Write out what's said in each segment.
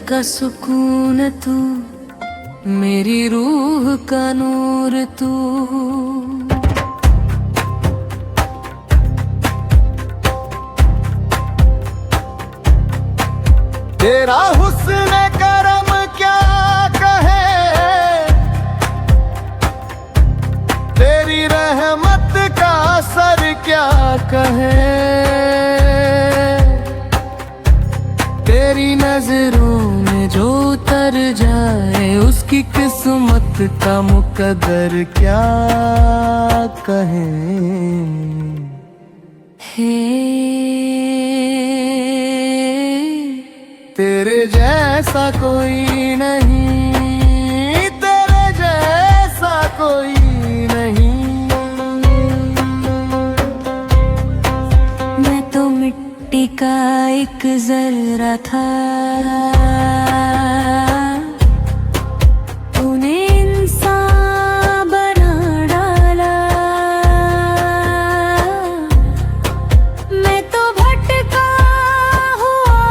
का सुकून तू, मेरी रूह का नूर तू। तेरा हुस्न करम क्या कहे, तेरी रहमत का असर क्या कहे। तेरी नजरों में जो उतर जाए, उसकी किस्मत का मुकद्दर क्या कहे। हे तेरे जैसा कोई नहीं, तेरे जैसा कोई नहीं। मैं तो मिट्टी का एक जर्रा था, तूने इंसान बना डाला। मैं तो भटका हुआ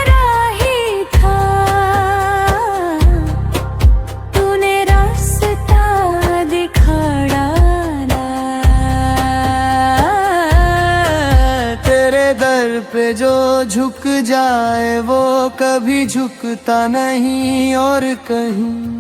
राही था, तूने रास्ता दिखा डाला। तेरे दर पे जो झुक जाए, वो कभी झुकता नहीं और कहीं।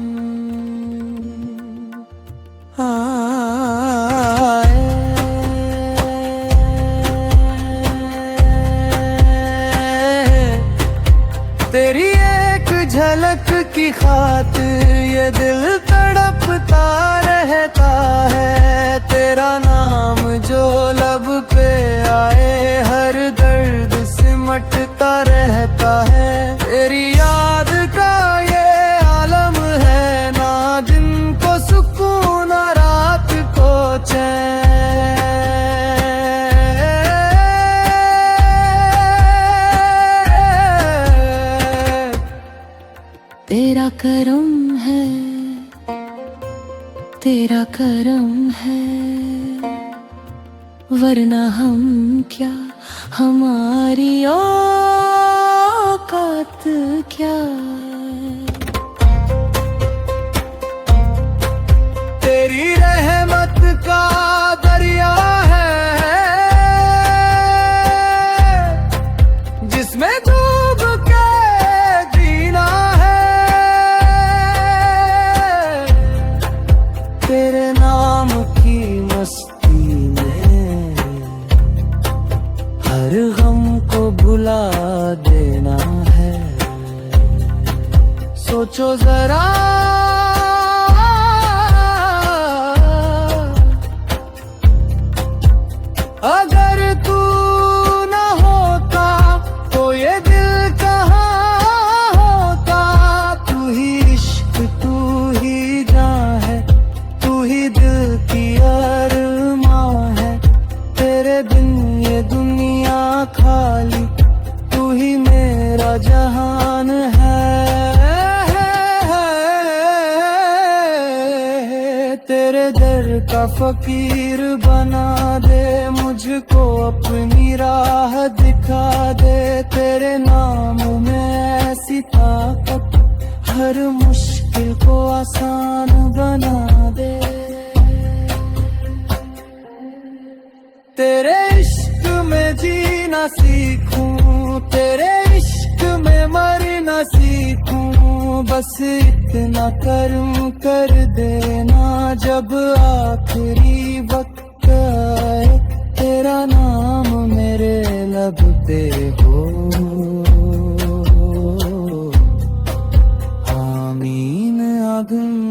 तेरी एक झलक की खातिर ये दिल तड़पता रहता है। तेरा नाम जो लब पे आए, हर दर्द सिमटता रहता है। तेरी याद का ये आलम है, ना दिन को सुकून ना रात को चैन। तेरा करम है, तेरा करम है, वरना हम क्या, हमारी औकात क्या। तेरी रहमत का दरिया है, जिसमें डूब के जीना है। तेरे नाम की मस्ती में हर गम को भुला देना है। सोचो जरा, अगर तू न होता तो ये दिल कहाँ होता। तू ही इश्क, तू ही जान है, तू ही दिल की अरमां है। तेरे बिन ये दुनिया खाली, तू ही मेरा जहान है। तेरे दर का फकीर बना दे, मुझको अपनी राह दिखा दे। तेरे नाम में ऐसी ताकत, हर मुश्किल को आसान बना दे। तेरे इश्क में जीना सीखूं, तेरे इश्क में मरना सीखूं। बस इतना करूं कर देना, जब आखिरी वक्त आए, तेरा नाम मेरे लब पे हो। आमीन आमीन।